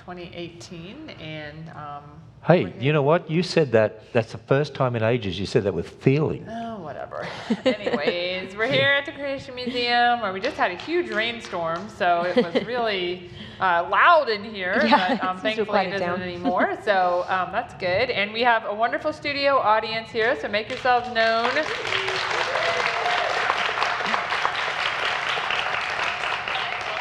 2018, and hey, you know what? You said that's the first time in ages you said that with feeling. oh, whatever. Anyways, we're here at the Creation Museum, where we just had a huge rainstorm, so it was really loud in here, but thankfully it isn't anymore, so that's good. And we have a wonderful studio audience here, so make yourselves known.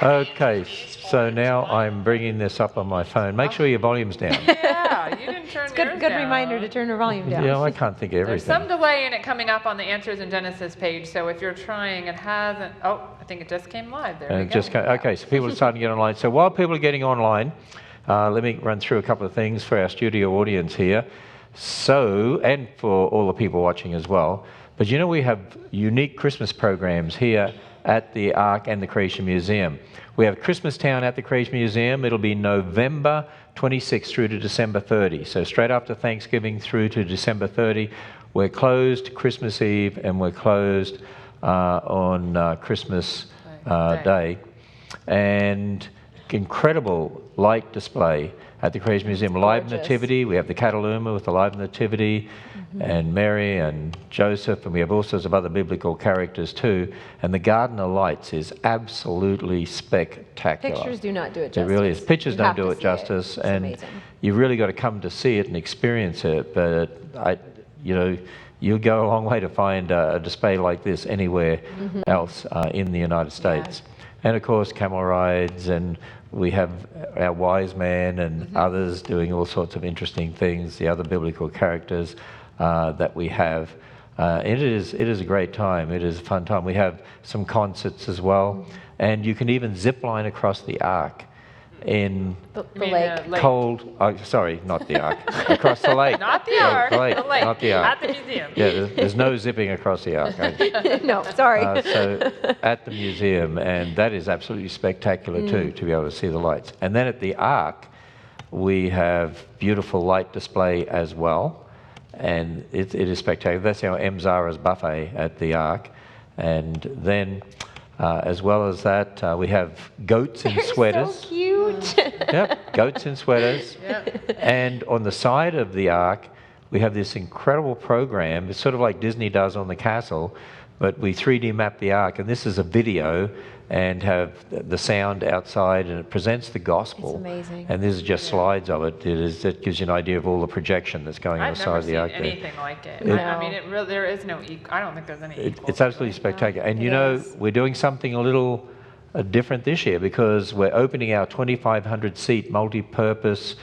Okay, so now I'm bringing this up on my phone. Make sure your volume's down. Yeah, you didn't turn yours down. Good reminder to turn your volume down. Yeah, I can't think of everything. There's some delay in it coming up on the Answers in Genesis page, so if you're trying, it hasn't. Oh, I think it just came live. There we go. Okay, so people are starting to get online. So while people are getting online, let me run through a couple of things for our studio audience here. So, and for all the people watching as well. But you know, we have unique Christmas programs here at the Ark and the Creation Museum. We have Christmas Town at the Creation Museum. It'll be November 26th through to December 30. So straight after Thanksgiving through to December 30. We're closed Christmas Eve and we're closed on Christmas Day. And incredible light display at the Creation Museum. Live Nativity. We have the Cataluma with the live Nativity. And Mary and Joseph, and we have all sorts of other biblical characters too. And the Garden of Lights is absolutely spectacular. Pictures do not do it justice. It really is. Pictures don't do it justice, and amazing. You really got to come to see it and experience it. But you'll go a long way to find a display like this anywhere else in the United States. And of course, camel rides, and we have our wise man and others doing all sorts of interesting things. The other biblical characters that we have. It is a great time. It is a fun time. We have some concerts as well. And you can even zip line across the Ark in the lake. Cold, sorry, not the Ark, across the lake. Not the Ark, the lake, not the Ark. At the museum. Yeah, there's no zipping across the Ark. No, sorry. So at the museum, and that is absolutely spectacular too, to be able to see the lights. And then at the Ark, we have beautiful light display as well. And it is spectacular. That's our M. Zara's buffet at the Ark. And then, as well as that, we have goats in sweaters. So cute. Yep, goats in sweaters. Yep. And on the side of the Ark, we have this incredible program. It's sort of like Disney does on the castle, but we 3D map the Ark. And this is a video and have the sound outside, and it presents the gospel. It's amazing. And this is just slides of it. It gives you an idea of all the projection that's going on the side of the Ark there. I've never seen anything like it. I mean, there is no I don't think there's any equal. It's absolutely spectacular. And you know, we're doing something a little different this year, because we're opening our 2,500 seat multi-purpose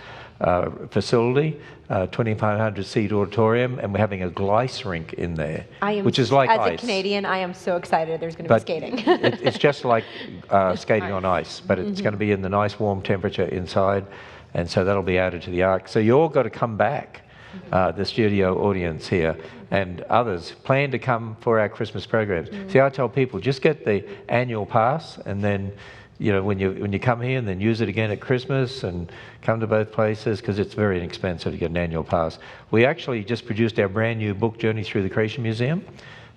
facility, 2,500 seat auditorium, and we're having a glice rink in there, which is like ice. As a Canadian, I am so excited there's going to be skating. It's just like skating on ice, but it's going to be in the nice warm temperature inside, and so that'll be added to the Ark. So you all got to come back, the studio audience here, and others plan to come for our Christmas programs. See, I tell people, just get the annual pass, and then when you come here, and then use it again at Christmas, and come to both places, because it's very inexpensive to get an annual pass. We actually just produced our brand new book, Journey Through the Creation Museum,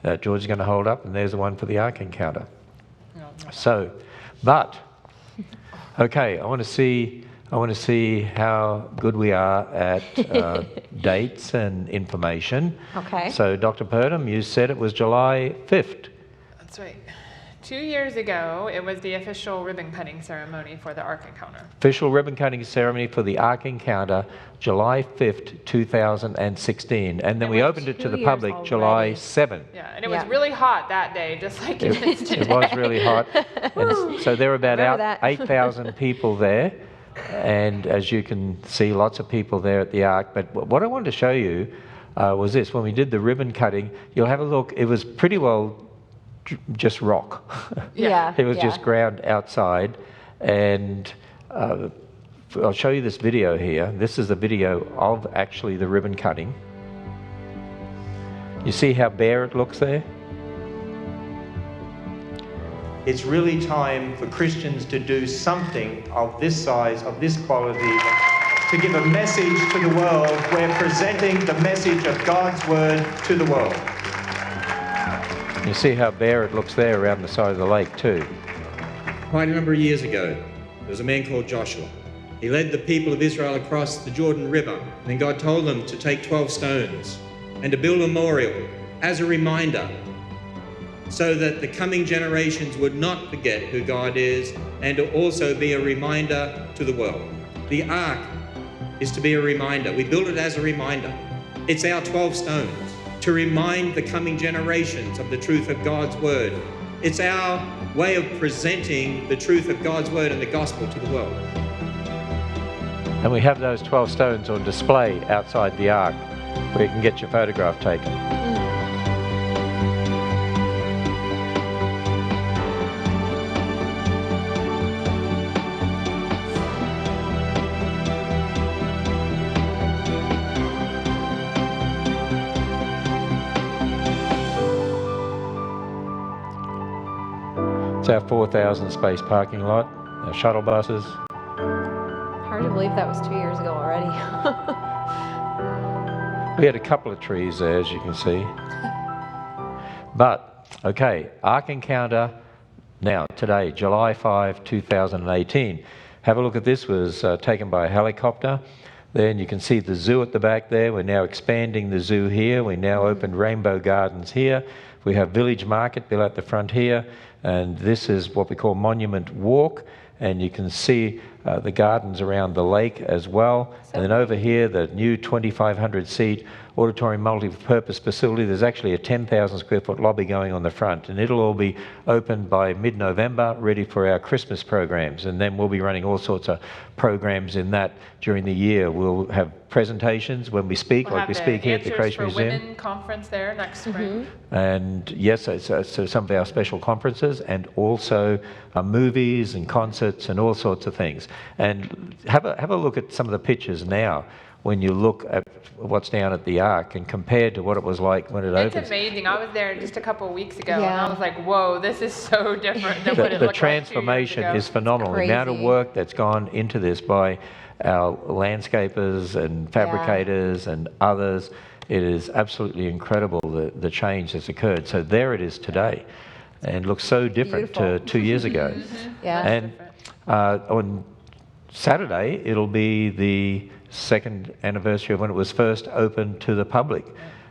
that George is going to hold up, and there's the one for the Ark Encounter. So, but okay, I want to see how good we are at dates and information. Okay. So, Dr. Purdom, you said it was July 5th. That's right. 2 years ago, it was the official ribbon cutting ceremony for the Ark Encounter. Official ribbon cutting ceremony for the Ark Encounter, July 5th, 2016. And then we opened it to the public July 7th. Yeah, and it was really hot that day, just like it is today. It was really hot. And so there were about 8,000 people there. And as you can see, lots of people there at the Ark. But what I wanted to show you was this. When we did the ribbon cutting, you'll have a look. It was pretty well just rock. It was just ground outside. And I'll show you this video here. This is the video of actually the ribbon cutting. You see how bare it looks there? It's really time for Christians to do something of this size, of this quality, to give a message to the world. We're presenting the message of God's Word to the world. You see how bare it looks there around the side of the lake too. Quite a number of years ago, there was a man called Joshua. He led the people of Israel across the Jordan River. And then God told them to take 12 stones and to build a memorial as a reminder so that the coming generations would not forget who God is, and to also be a reminder to the world. The ark is to be a reminder. We build it as a reminder. It's our 12 stones to remind the coming generations of the truth of God's word. It's our way of presenting the truth of God's word and the gospel to the world. And we have those 12 stones on display outside the ark where you can get your photograph taken. It's our 4,000 space parking lot, our shuttle buses. Hard to believe that was 2 years ago already. We had a couple of trees there, as you can see. But, okay, Ark Encounter now, today, July 5, 2018. Have a look at this, was taken by a helicopter. Then you can see the zoo at the back there. We're now expanding the zoo here. We now opened Rainbow Gardens here. We have Village Market built at the front here. And this is what we call Monument Walk. And you can see the gardens around the lake as well. And then over here, the new 2,500 seat auditorium multi-purpose facility. There's actually a 10,000 square foot lobby going on the front, and it'll all be opened by mid-November, ready for our Christmas programs. And then we'll be running all sorts of programs in that during the year. We'll have presentations when we speak, like we speak here at the Creation Museum. Women conference there next spring. And yes, so some of our special conferences, and also movies and concerts and all sorts of things. And have a look at some of the pictures now when you look at what's down at the Ark and compared to what it was like when it opens. It's amazing. I was there just a couple of weeks ago, and I was like, whoa, this is so different than what it looked like 2 years ago. The transformation is phenomenal. The amount of work that's gone into this by our landscapers and fabricators and others, it is absolutely incredible the change that's occurred. So there it is today, and looks so different to 2 years ago. And on Saturday, it'll be the second anniversary of when it was first opened to the public.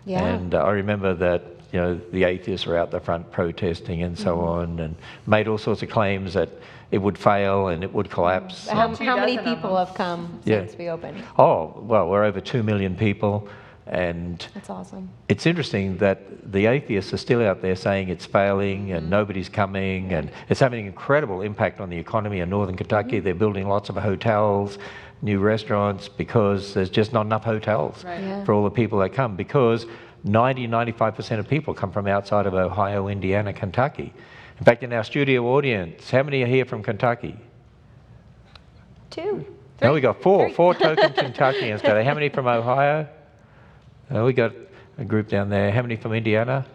And I remember that, you know, the atheists were out the front protesting and so on, and made all sorts of claims that it would fail and it would collapse. How many people have come since we opened? Oh, well, we're over 2 million people. And that's awesome. It's interesting that the atheists are still out there saying it's failing and nobody's coming, and it's having an incredible impact on the economy in northern Kentucky. They're building lots of hotels, new restaurants, because there's just not enough hotels for all the people that come, because 95% of people come from outside of Ohio, Indiana, Kentucky. In fact, in our studio audience, how many are here from Kentucky? 2. No, we got 4 token Kentuckians today. How many from Ohio? We got a group down there. How many from Indiana?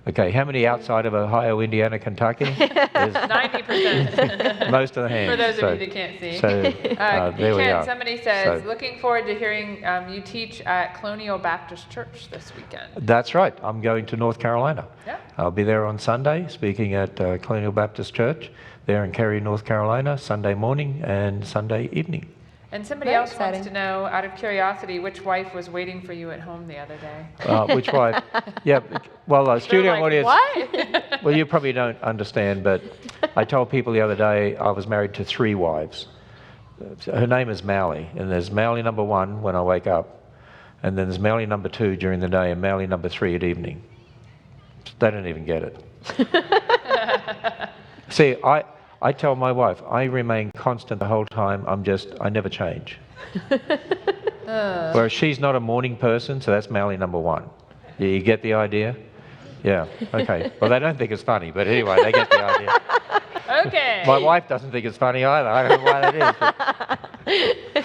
Okay, how many outside of Ohio, Indiana, Kentucky? 90%. Most of the hands. For those of you that can't see. So there we are. Somebody says, looking forward to hearing you teach at Colonial Baptist Church this weekend. That's right. I'm going to North Carolina. Yeah. I'll be there on Sunday, speaking at Colonial Baptist Church there in Cary, North Carolina, Sunday morning and Sunday evening. And somebody else wants to know, out of curiosity, which wife was waiting for you at home the other day? Which wife? Yeah, well, studio audience. What? Well, you probably don't understand, but I told people the other day I was married to 3 wives. Her name is Mally, and there's Mally number 1 when I wake up, and then there's Mally number 2 during the day, and Mally number 3 at evening. They don't even get it. See, I tell my wife, I remain constant the whole time. I never change. Whereas she's not a morning person, so that's Mally number 1. You get the idea? Yeah, okay. Well, they don't think it's funny, but anyway, they get the idea. Okay. My wife doesn't think it's funny either. I don't know why that is.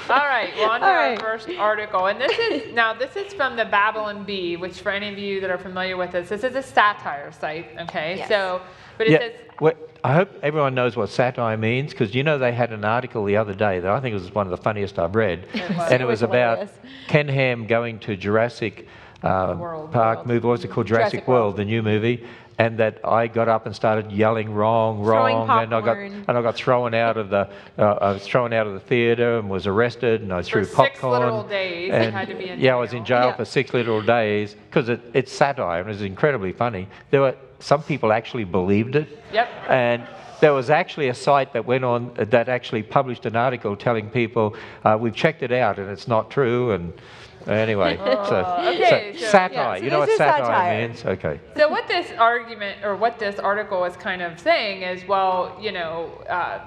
All right, well, on to our first article. And this is from the Babylon Bee, which for any of you that are familiar with this is a satire site, okay? Yes. So, but it says... Well, I hope everyone knows what satire means, because you know they had an article the other day that I think was one of the funniest I've read. And it was about Ken Ham going to Jurassic Park movie. What was it called? Jurassic World, the new movie. and that I got up and started yelling wrong, Throwing and popcorn. I got thrown out of the I was thrown out of the theater and was arrested, and I threw For popcorn. 6 literal days, and you had to be in yeah, I was jail. in jail Yeah. for 6 literal days because it's satire and it was incredibly funny. There were some people actually believed it. Yep. And there was actually a site that went on that actually published an article telling people we've checked it out and it's not true. And anyway, okay, so- satire. so You know what this is satire satire. means? Okay. So what this argument or what this article is kind of saying is, well,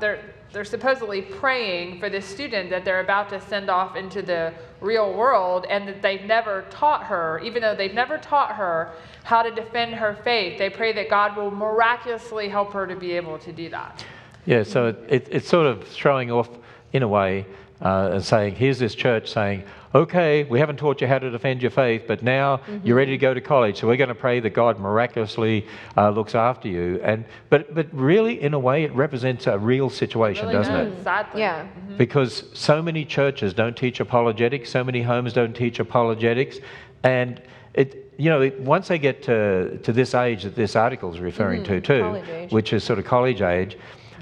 they're supposedly praying for this student that they're about to send off into the real world, and that they've never taught her, even though they've never taught her how to defend her faith. They pray that God will miraculously help her to be able to do that. Yeah, so it's sort of throwing off, in a way, and saying, here's this church saying, okay, we haven't taught you how to defend your faith, but now you're ready to go to college, so we're going to pray that God miraculously looks after you. But really, in a way, it represents a real situation, Really doesn't it? does, sadly. Yeah. Because so many churches don't teach apologetics, so many homes don't teach apologetics, and once they get to this age that this article is referring to too, college age. which is sort of college age,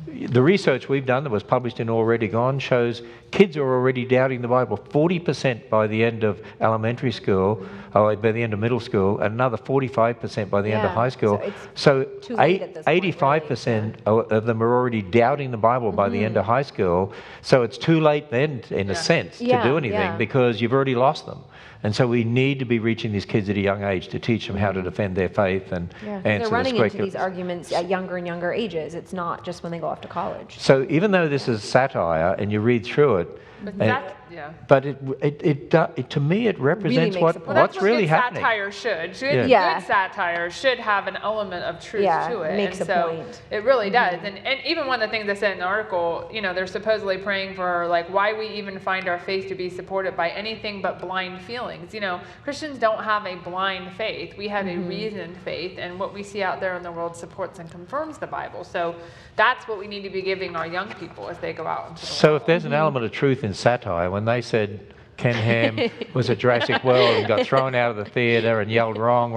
the research we've done that was published in Already Gone shows kids are already doubting the Bible. 40% by the end of elementary school, or by the end of middle school, and another 45% by the end of Yeah, high school. so it's So too late at this point, 85% of them are already doubting the Bible by the end of high school. So it's too late then, in a sense, to Yeah, do anything yeah. because you've already lost them. And so we need to be reaching these kids at a young age to teach them how to defend their faith and Yeah, 'cause answer they're the running into questions. these arguments at younger and younger ages. It's not just when they go off to college. So even though this is satire and you read through it, But and- that, yeah. but it to me it represents makes what, a point. Well, that's what's what really good happening. satire should. Yeah. Good satire should have an element of truth Yeah, to it. makes and a so point. It really does. And even one of the things I said in the article, they're supposedly praying for like why we even find our faith to be supported by anything but blind feelings. Christians don't have a blind faith. We have a reasoned faith, and what we see out there in the world supports and confirms the Bible. So that's what we need to be giving our young people as they go out into the So world. if there's an element of truth in satire, when they said Ken Ham was at Jurassic World and got thrown out of the theater and yelled wrong,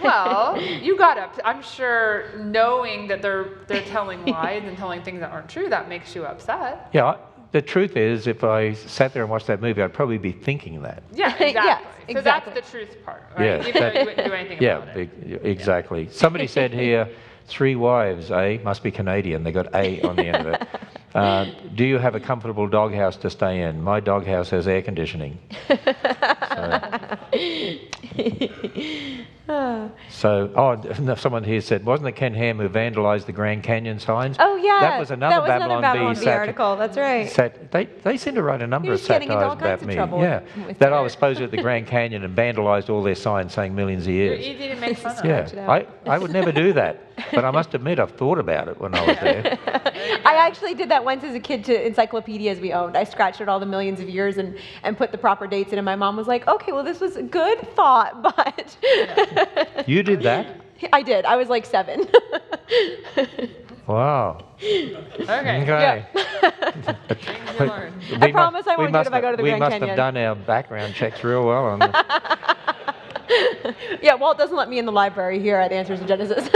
Well, you got up. I'm sure knowing that they're telling lies and telling things that aren't true, that makes you upset. yeah, the truth is if I sat there and watched that movie, I'd probably be thinking that. Yeah, exactly. Yes, So exactly. that's the truth part, right? Yeah, Even though you wouldn't do anything Yeah, about it. exactly. Somebody said here, 3 wives, must be Canadian. They got A on the end of it. Do you have a comfortable doghouse to stay in? My doghouse has air conditioning. Someone here said, wasn't it Ken Ham who vandalized the Grand Canyon signs? Oh yeah, That was another Babylon Bee article. That's right. They seem to write a number He of was getting into all satires kinds about of me. trouble Yeah, with that it. I was supposed to at the Grand Canyon and vandalized all their signs saying millions of You're years. easy to make fun of. Yeah, Scratch it out. I would never do that, but I must admit I've thought about it when I was there. I actually did that once as a kid to encyclopedias we owned. I scratched out all the millions of years and put the proper dates in, and my mom was like, okay, well, this was a good thought, but... You did that? I did. I was like 7. Wow. Okay. Okay. Things you learn. I promise I won't do it if I go to the Grand We must Canyon. have done our background checks real well on this. Yeah, Walt doesn't let me in the library here at Answers in Genesis.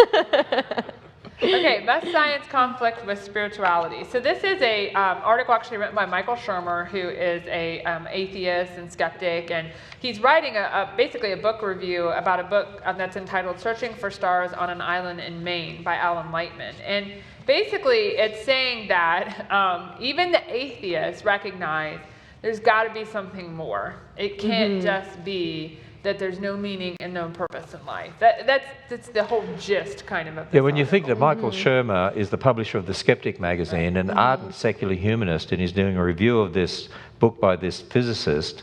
Okay, must science conflict with spirituality? So this is a article actually written by Michael Schumer, who is a atheist and skeptic, and he's writing basically a book review about a book that's entitled "Searching for Stars on an Island in Maine" by Alan Lightman. And basically, it's saying that even the atheists recognize there's got to be something more. It can't just be that there's no meaning and no purpose in life. That's the whole gist, kind of this Yeah, when you think article. that Michael Schumer is the publisher of The Skeptic magazine, an ardent secular humanist, and he's doing a review of this book by this physicist,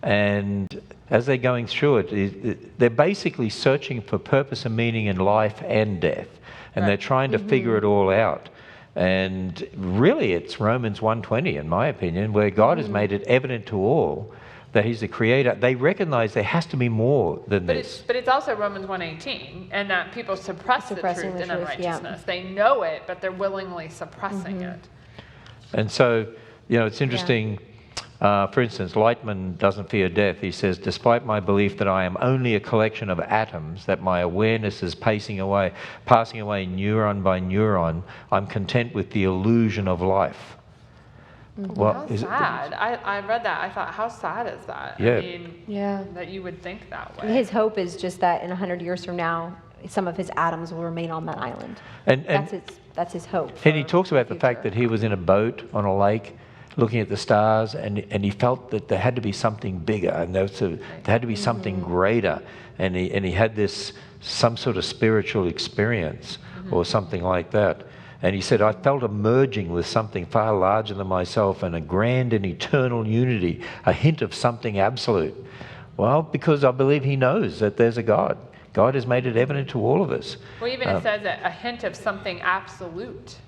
and as they're going through it, they're basically searching for purpose and meaning in life and death, and they're trying to figure it all out. And really, it's Romans 1:20, in my opinion, where God has made it evident to all that he's the creator. They recognize there has to be more than this. But it's also Romans 1:18, and that people suppress the Suppressing truth the and truth, yeah. unrighteousness. They know it, but they're willingly suppressing it. And so, it's interesting. For instance, Lightman doesn't fear death. He says, despite my belief that I am only a collection of atoms, that my awareness is passing away neuron by neuron, I'm content with the illusion of life. Well, how sad. I read that. I thought, how sad is that? Yeah. I mean, that you would think that way. His hope is just that in 100 years from now, some of his atoms will remain on that island. And that's his hope. And he talks about the fact that he was in a boat on a lake looking at the stars, and he felt that there had to be something bigger, and there had to be something greater, and he had some sort of spiritual experience or something like that. And he said, I felt a merging with something far larger than myself and a grand and eternal unity, a hint of something absolute. Well, because I believe he knows that there's a God. God has made it evident to all of us. Well, even it says a hint of something absolute,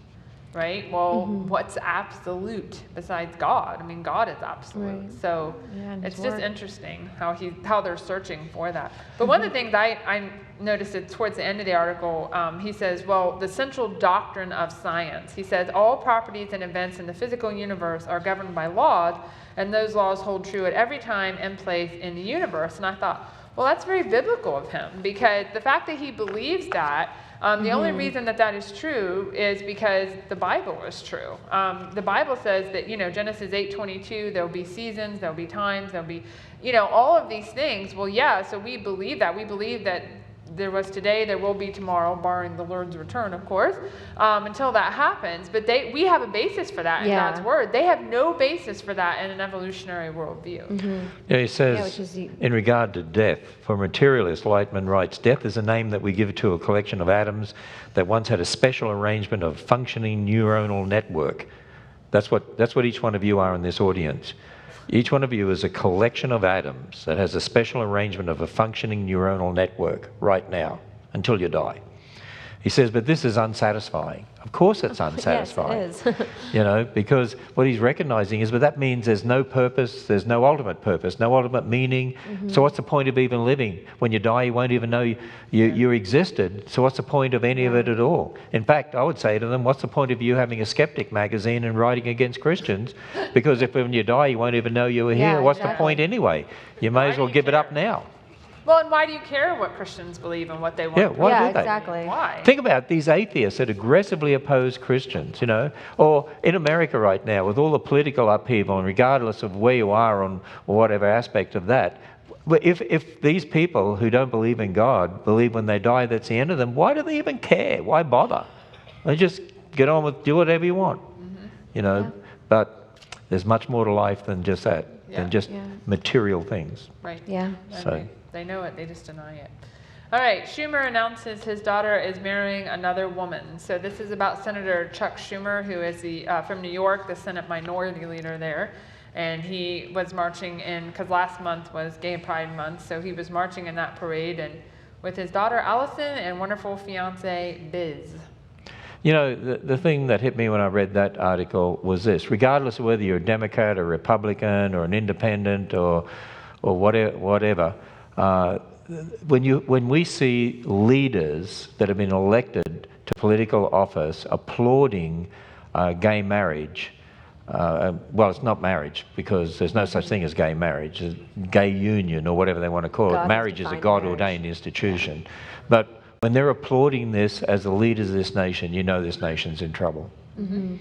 right? Well, what's absolute besides God? I mean, God is absolute. Right. So it's just interesting how they're searching for that. But one of the things I noticed it towards the end of the article, he says, well, the central doctrine of science. He says all properties and events in the physical universe are governed by laws, and those laws hold true at every time and place in the universe. And I thought, well, that's very biblical of him, because the fact that he believes that, the only reason that is true is because the Bible is true. The Bible says that, Genesis 8:22, there'll be seasons, there'll be times, there'll be, all of these things. Well, so we believe that. We believe that there was today, there will be tomorrow, barring the Lord's return, of course, until that happens. But we have a basis for that in God's word. They have no basis for that in an evolutionary worldview. Yeah, he says, in regard to death, for materialist, Lightman writes, death is a name that we give to a collection of atoms that once had a special arrangement of functioning neuronal network. That's what each one of you are in this audience. Each one of you is a collection of atoms that has a special arrangement of a functioning neuronal network right now, until you die. He says, but this is unsatisfying. Of course it's unsatisfying. Yes, it is. Because what he's recognizing is, that means there's no purpose, there's no ultimate purpose, no ultimate meaning. So what's the point of even living? When you die, you won't even know you existed. So what's the point of any of it at all? In fact, I would say to them, what's the point of you having a skeptic magazine and writing against Christians? Because if when you die, you won't even know you were here. What's the point anyway? You may as well give it up now. Well, and why do you care what Christians believe and what they want? Yeah, why do they? Exactly. Why? Think about these atheists that aggressively oppose Christians, or in America right now with all the political upheaval, and regardless of where you are on whatever aspect of that, if these people who don't believe in God believe when they die that's the end of them, why do they even care? Why bother? They just get on with do whatever you want, But there's much more to life than just that, than just material things. Right. Yeah. So. They know it, they just deny it. All right, Schumer announces his daughter is marrying another woman. So this is about Senator Chuck Schumer, who is from New York, the Senate minority leader there. And he was marching because last month was Gay Pride Month, so he was marching in that parade and with his daughter Allison and wonderful fiance Biz. The thing that hit me when I read that article was this: regardless of whether you're a Democrat or Republican or an independent or whatever, when we see leaders that have been elected to political office applauding gay marriage, well, it's not marriage because there's no such thing as gay marriage, it's gay union or whatever they want to call it. Marriage is a God-ordained institution. But when they're applauding this as the leaders of this nation, this nation's in trouble. And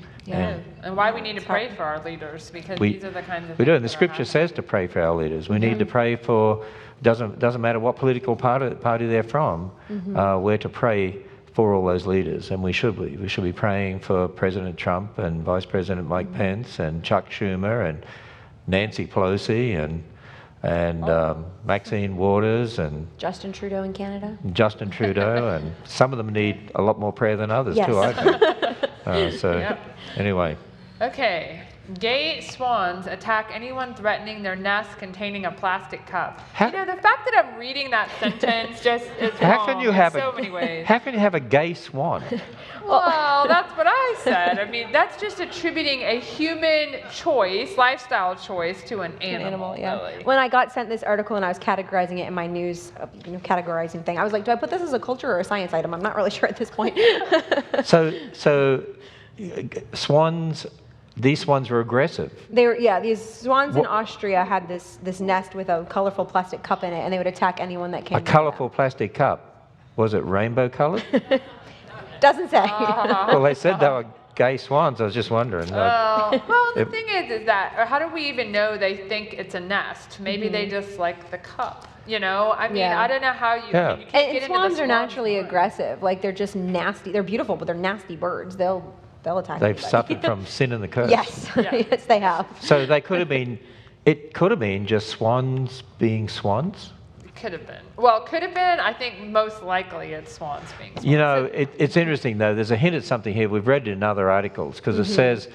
why we need to pray for our leaders, because these are the kinds of we things do, and the that are Scripture says to pray for our leaders. We need to pray for. Doesn't matter what political party they're from. We're to pray for all those leaders, and we should be. We should be praying for President Trump and Vice President Mike Pence and Chuck Schumer and Nancy Pelosi and Maxine Waters and Justin Trudeau in Canada. Justin Trudeau, and some of them need a lot more prayer than others too, I think. Anyway. Okay. Gay swans attack anyone threatening their nest containing a plastic cup. The fact that I'm reading that sentence just is wrong in so many ways. How can you have a gay swan? Well, that's what I said. I mean, that's just attributing a human choice, lifestyle choice, to an animal. Really. When I got sent this article and I was categorizing it in my news, categorizing thing, I was like, do I put this as a culture or a science item? I'm not really sure at this point. So swans these swans were aggressive. These swans in Austria had this nest with a colorful plastic cup in it, and they would attack anyone that came A near colourful plastic cup. Was it rainbow coloured? them. Doesn't say. Well, they said they were gay swans. I was just wondering. The thing is that, or how do we even know they think it's a nest? Maybe they just like the cup. You know, I mean, Yeah. I don't know how you. Yeah. I mean, you can't And get into swans the are naturally mind. aggressive. Like, they're just nasty. They're beautiful, but they're nasty birds. They'll attack They've anybody. suffered from sin and the curse. Yes, yes, they have. So they could have been. It could have been just swans being swans. Could have been. Well, could have been. I think most likely it's swans being swans. You know, it's interesting though. There's a hint at something here. We've read it in other articles because it says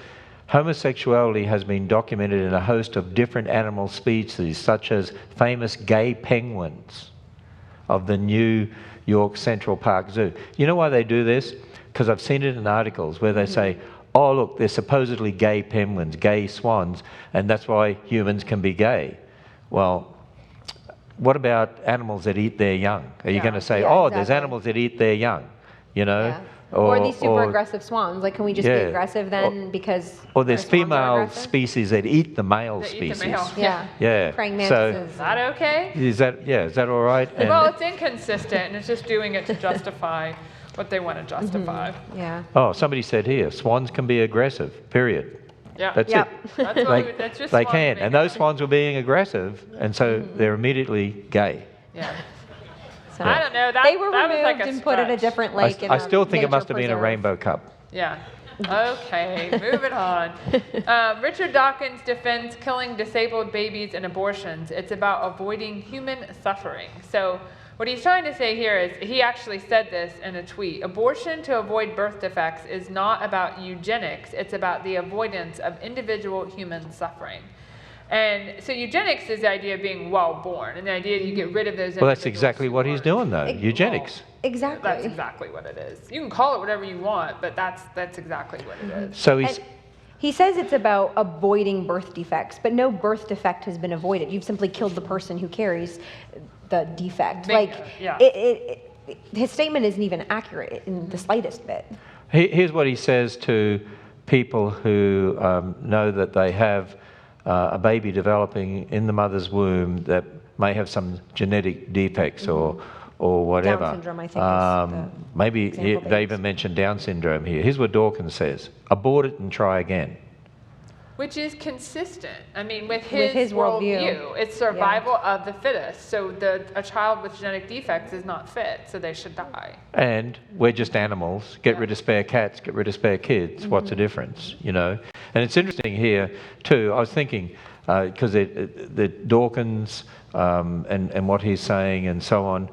homosexuality has been documented in a host of different animal species, such as famous gay penguins of the New York Central Park Zoo. You know why they do this? Because I've seen it in articles where they say, oh, look, they're supposedly gay penguins, gay swans, and that's why humans can be gay. Well, what about animals that eat their young? Are you going to say, Yeah, there's exactly. animals that eat their young, you know? Yeah. Or these super aggressive swans. Like, can we just be Yeah. aggressive then because Or there's our swans are female aggressive? species that eat the male They eat the species. male. Yeah. Yeah. Praying So mantises. Is that okay? is that all right? And- Well, it's inconsistent, and it's just doing it to justify what they want to justify. Yeah. oh, somebody said here, swans can be aggressive, period. Yeah. That's Yep. it. That's what we, that's just They swans can. being And those aggressive. swans were being aggressive, and so they're immediately gay. Yeah. So I don't know. That, they were that removed was like a and put in a stretch. different I, lake. in I a still think it nature must have been a preserve. rainbow cup. Yeah. Okay, moving on. Richard Dawkins defends killing disabled babies and abortions. It's about avoiding human suffering. So what he's trying to say here is, he actually said this in a tweet. Abortion to avoid birth defects is not about eugenics. It's about the avoidance of individual human suffering. And so eugenics is the idea of being well born, and the idea that you get rid of those. Well, that's individuals exactly who what he's aren't. doing, though. Eugenics. Exactly. That's exactly what it is. You can call it whatever you want, but that's exactly what it is. So he's. And he says it's about avoiding birth defects, but no birth defect has been avoided. You've simply killed the person who carries the defect. Bingo, Like, yeah. his statement isn't even accurate in the slightest bit. Here's what he says to people who know that they have a baby developing in the mother's womb that may have some genetic defects or whatever. Down syndrome, I think, is the maybe example they they even use. mentioned Down syndrome here. Here's what Dawkins says: abort it and try again. Which is consistent. I mean, with his worldview. worldview, it's survival of the fittest. So a child with genetic defects is not fit, so they should die. And we're just animals. Get rid of spare cats, get rid of spare kids. What's the difference, you know? And it's interesting here, too. I was thinking, because the Dawkins and what he's saying and so on,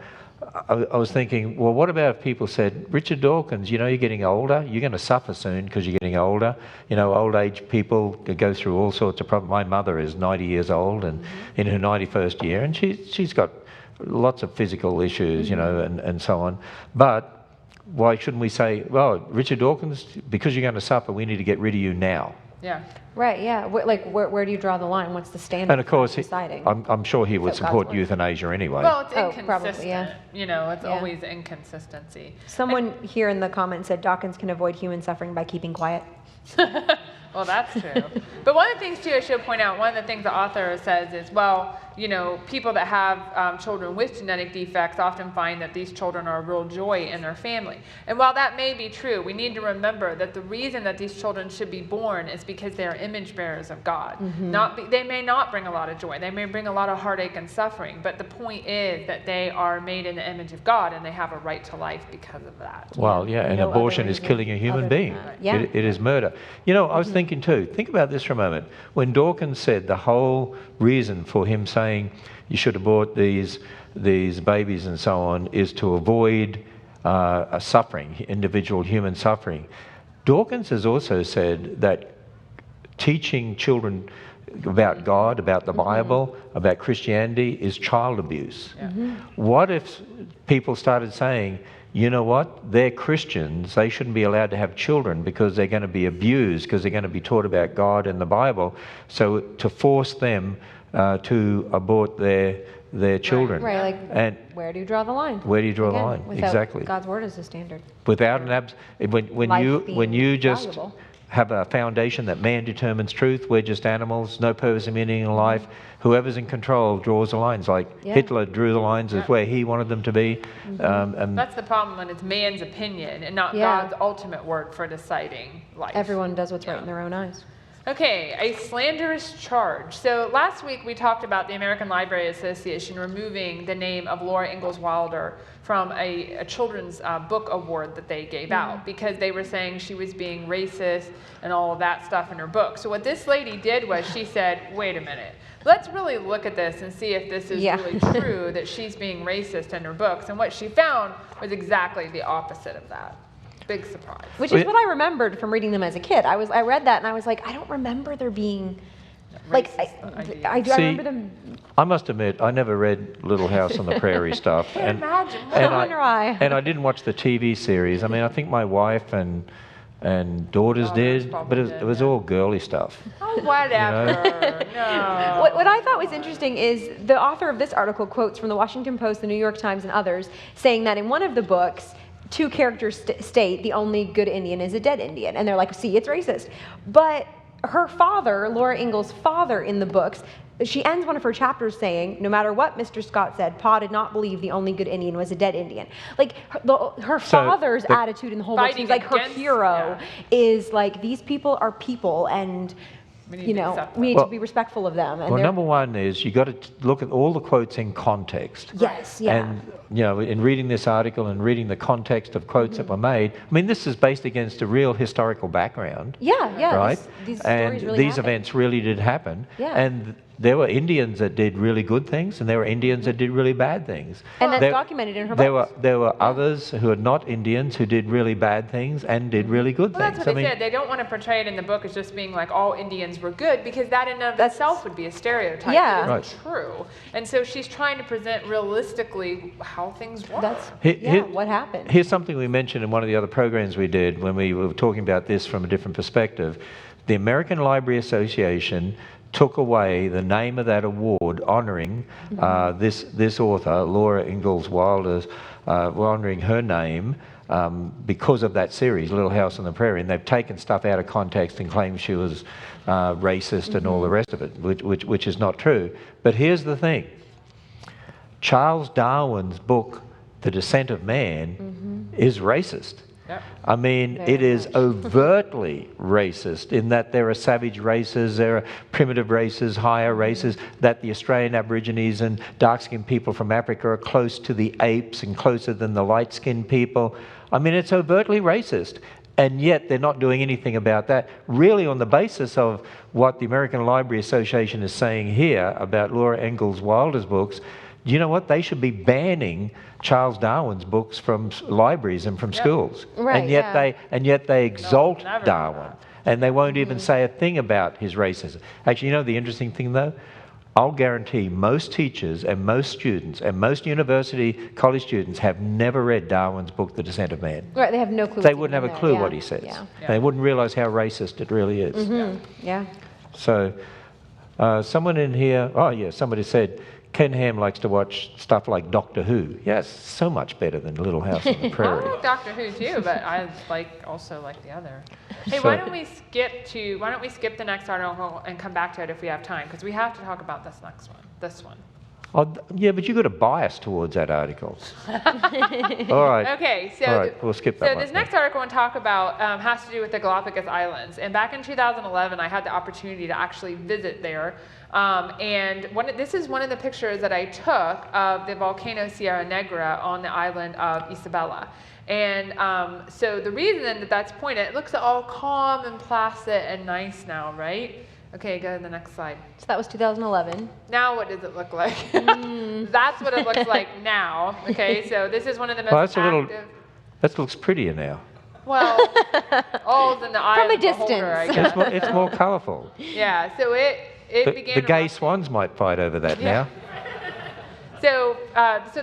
I was thinking, well, what about if people said, Richard Dawkins, you know, you're getting older, you're going to suffer soon because you're getting older. You know, old age people go through all sorts of problems. My mother is 90 years old and in her 91st year, and she's got lots of physical issues, you know, and so on. But why shouldn't we say, well, Richard Dawkins, because you're going to suffer, we need to get rid of you now. Yeah. Right, yeah. Where do you draw the line? What's the standard And of course, for deciding? I'm sure he would So God's support word. euthanasia anyway. Well, it's Oh, inconsistent. probably, yeah. You know, it's Yeah. always inconsistency. Someone here in the comments said Dawkins can avoid human suffering by keeping quiet. Well, that's true. But one of the things, too, I should point out, one of the things the author says is, well, you know, people that have children with genetic defects often find that these children are a real joy in their family. And while that may be true, we need to remember that the reason that these children should be born is because they are image bearers of God. They may not bring a lot of joy. They may bring a lot of heartache and suffering. But the point is that they are made in the image of God, and they have a right to life because of that. Well, yeah, and No other abortion is reason killing a human other than being. that. Yeah. It is murder. You know, I was thinking too, think about this for a moment. When Dawkins said the whole reason for him saying you should abort these babies and so on is to avoid suffering, individual human suffering. Dawkins has also said that teaching children about God, about the Bible, about Christianity is child abuse. What if people started saying, you know what, they're Christians, they shouldn't be allowed to have children because they're going to be abused, because they're going to be taught about God and the Bible, so to force them to abort their children. Right, like, And where do you draw the line? where do you draw the Again, line? without Exactly. God's word as the standard. Without an when Life you being just valuable. have a foundation that man determines truth, we're just animals, no purpose and meaning in life. Whoever's in control draws the lines, like Hitler drew the lines as where he wanted them to be. And That's the problem when it's man's opinion and not God's ultimate word for deciding life. Everyone does what's right in their own eyes. Okay, a slanderous charge. So last week we talked about the American Library Association removing the name of Laura Ingalls Wilder from a children's book award that they gave out because they were saying she was being racist and all of that stuff in her book. So what this lady did was she said, wait a minute, let's really look at this and see if this is really true that she's being racist in her books. And what she found was exactly the opposite of that. Big surprise. Which is what I remembered from reading them as a kid. I read that and I was like, I don't remember there being, like, I remember them. I must admit, I never read Little House on the Prairie stuff. Can't imagine. And I didn't watch the TV series. I mean, I think my wife and daughters did, but it was all girly stuff. Oh, whatever. No. What I thought was interesting is the author of this article quotes from the Washington Post, the New York Times, and others, saying that in one of the books, two characters state the only good Indian is a dead Indian. And they're like, see, it's racist. But her father, Laura Ingalls' father in the books, she ends one of her chapters saying, no matter what Mr. Scott said, Pa did not believe the only good Indian was a dead Indian. Like, her father's attitude in the whole book, she's like, her hero is like, these people are people, and we need to be respectful of them. And number one is you got to look at all the quotes in context. Yes, yeah. And in reading this article and reading the context of quotes that were made, I mean, this is based against a real historical background. Yeah. Right? These and stories really these happened. Events really did happen. Yeah. And there were Indians that did really good things, and there were Indians that did really bad things. And that's documented in her books. There were others who are not Indians who did really bad things and did really good things. That's what they said. They don't want to portray it in the book as just being like all Indians were good, because that in and of itself would be a stereotype. Yeah. That isn't true. And so she's trying to present realistically how things work. What happened. Here's something we mentioned in one of the other programs we did when we were talking about this from a different perspective. The American Library Association took away the name of that award honoring this author, Laura Ingalls Wilder's, honoring her name because of that series, Little House on the Prairie. And they've taken stuff out of context and claimed she was racist and all the rest of it, which is not true. But here's the thing. Charles Darwin's book, The Descent of Man, is racist. Yep. I mean, it is overtly racist in that there are savage races, there are primitive races, higher races, that the Australian Aborigines and dark-skinned people from Africa are close to the apes and closer than the light-skinned people. I mean, it's overtly racist. And yet they're not doing anything about that, really on the basis of what the American Library Association is saying here about Laura Ingalls Wilder's books. Do you know what? They should be banning Charles Darwin's books from libraries and from schools. Right, and yet they exalt never Darwin. And they won't even say a thing about his racism. Actually, you know the interesting thing though? I'll guarantee most teachers and most students and most university college students have never read Darwin's book, The Descent of Man. Right, they have no clue. They wouldn't have a clue what he says. Yeah. They wouldn't realize how racist it really is. Yeah. So someone in here, somebody said, Ken Ham likes to watch stuff like Doctor Who. Yes, so much better than Little House on the Prairie. I like Doctor Who too, but I also like the other. Hey, why don't we skip the next article and come back to it if we have time? Because we have to talk about this next one. This one. Oh, yeah, but you've got a bias towards that article. All right. Okay, so all right, we'll skip that one. So this next article I want to talk about has to do with the Galapagos Islands. And back in 2011, I had the opportunity to actually visit there. And this is one of the pictures that I took of the volcano Sierra Negra on the island of Isabela. And so the reason that's pointed, it looks all calm and placid and nice now, right? Okay, go to the next slide. So that was 2011. Now what does it look like? That's what it looks like now. Okay, so this is one of the most active. That looks prettier now. Well, all's in the eye From of a the beholder, I distance. guess. It's more colourful. Yeah, so it began. The gay swans might fight over that now. So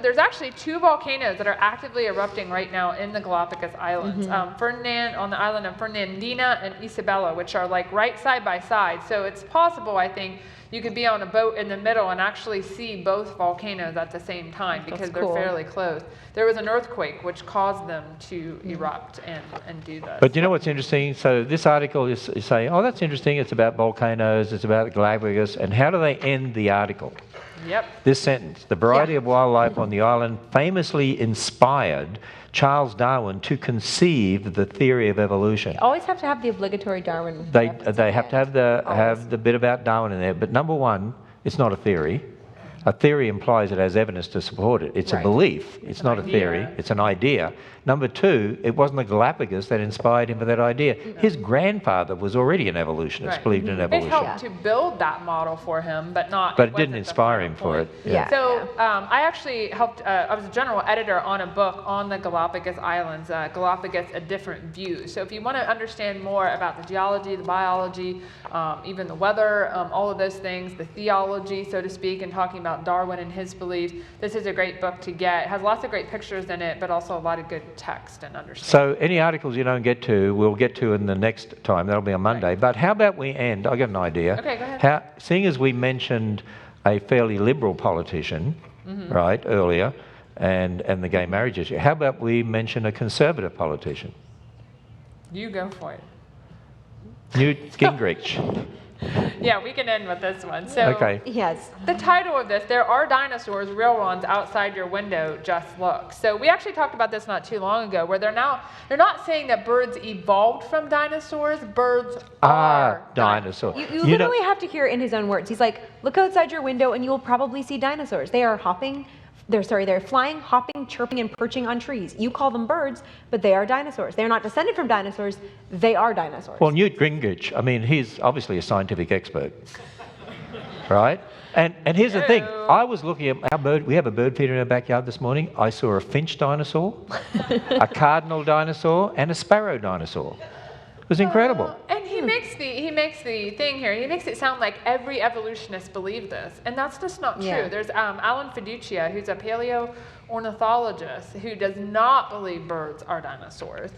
there's actually 2 volcanoes that are actively erupting right now in the Galapagos Islands. Ferdinand on the island of Fernandina and Isabella, which are like right side by side. So it's possible, I think, you could be on a boat in the middle and actually see both volcanoes at the same time because they're fairly close. There was an earthquake which caused them to erupt and do this. But you know what's interesting? So this article is saying, oh, that's interesting. It's about volcanoes. It's about Galapagos. And how do they end the article? Yep. This sentence: the variety of wildlife on the island famously inspired Charles Darwin to conceive the theory of evolution. You always have to have the obligatory Darwin. They have to have the bit about Darwin in there. But number one, it's not a theory. A theory implies it has evidence to support it. It's a belief. It's not a theory. It's an idea. Number two, it wasn't the Galapagos that inspired him for that idea. His grandfather was already an evolution, believed in evolution. It helped to build that model for him, but not. But it didn't inspire him for it. Yeah. So I actually helped. I was a general editor on a book on the Galapagos Islands, Galapagos: A Different View. So if you want to understand more about the geology, the biology, even the weather, all of those things, the theology, so to speak, and talking about Darwin and his beliefs, this is a great book to get. It has lots of great pictures in it, but also a lot of good text and understanding. So any articles you don't get to, we'll get to in the next time. That'll be on Monday. Right. But how about we end? I got an idea. Okay, go ahead. Seeing as we mentioned a fairly liberal politician, right, earlier, and the gay marriage issue, how about we mention a conservative politician? You go for it. Newt Gingrich. Yeah, we can end with this one. So Okay. Yes. the title of this, there are dinosaurs, real ones, outside your window, just look. So we actually talked about this not too long ago, where they're not saying that birds evolved from dinosaurs, birds are dinosaurs. You literally have to hear it in his own words. He's like, look outside your window and you will probably see dinosaurs. They are they're flying, hopping, chirping, and perching on trees. You call them birds, but they are dinosaurs. They're not descended from dinosaurs. They are dinosaurs. Well, Newt Gingrich, I mean, he's obviously a scientific expert, right? And here's the thing. I was looking at our bird. We have a bird feeder in our backyard this morning. I saw a finch dinosaur, a cardinal dinosaur, and a sparrow dinosaur. It was incredible. And he makes the thing here. He makes it sound like every evolutionist believed this, and that's just not true. Yeah. There's Alan Fiducia, who's a paleoornithologist, who does not believe birds are dinosaurs.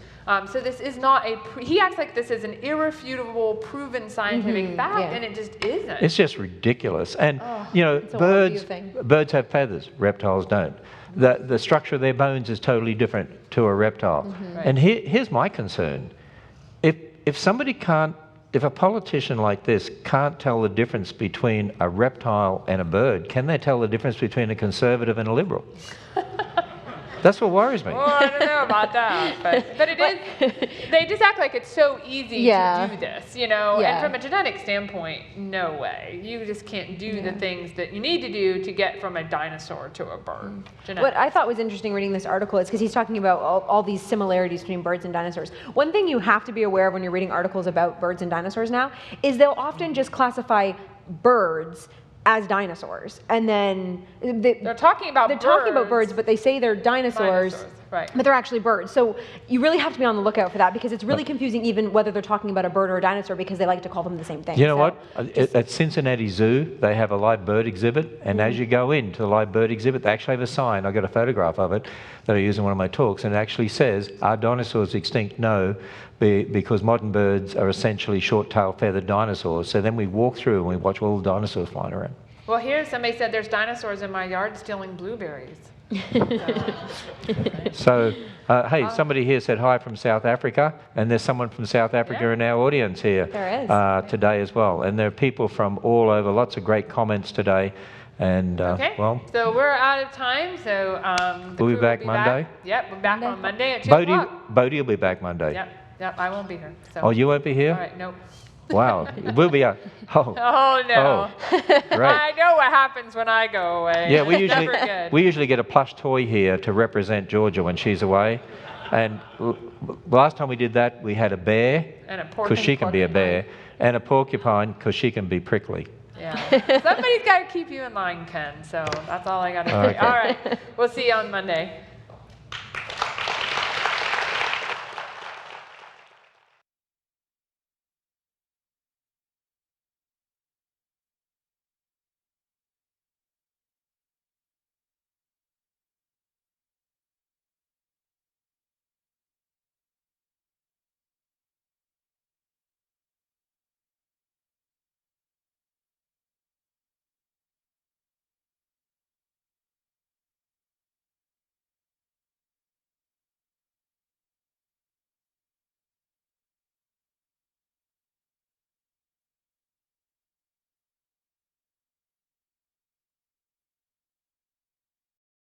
So this is not he acts like this is an irrefutable, proven scientific fact, and it just isn't. It's just ridiculous. And it's a worldview thing. birds have feathers. Reptiles don't. The structure of their bones is totally different to a reptile. And here's my concern. If a politician like this can't tell the difference between a reptile and a bird, can they tell the difference between a conservative and a liberal? That's what worries me. Well, I don't know about that, but it is. They just act like it's so easy to do this, And from a genetic standpoint, no way. You just can't do the things that you need to do to get from a dinosaur to a bird. What I thought was interesting reading this article is because he's talking about all these similarities between birds and dinosaurs. One thing you have to be aware of when you're reading articles about birds and dinosaurs now is they'll often just classify birds as dinosaurs, and then they're talking about birds, but they say they're dinosaurs, right? But they're actually birds. So you really have to be on the lookout for that because it's really confusing, even whether they're talking about a bird or a dinosaur, because they like to call them the same thing. You know what? At Cincinnati Zoo, they have a live bird exhibit, and as you go into the live bird exhibit, they actually have a sign. I got a photograph of it that I use in one of my talks, and it actually says, "Are dinosaurs extinct? No, because modern birds are essentially short-tailed feathered dinosaurs." So then we walk through and we watch all the dinosaurs flying around. Well, here somebody said there's dinosaurs in my yard stealing blueberries. So, hey, somebody here said hi from South Africa, and there's someone from South Africa in our audience here today as well. And there are people from all over, lots of great comments today. And, well... So we're out of time, so... we'll be back Monday? Yep, we're back on Monday at 2 o'clock. Bodie will be back Monday. Yep, I won't be here. So. Oh, you won't be here? All right, nope. Wow, we'll be out. Oh no! Right. I know what happens when I go away. Yeah, we usually get a plush toy here to represent Georgia when she's away, and last time we did that, we had a bear because she can be a bear, and a porcupine because she can be prickly. Yeah. Somebody's got to keep you in line, Ken. So that's all I got to say. Okay. All right, we'll see you on Monday.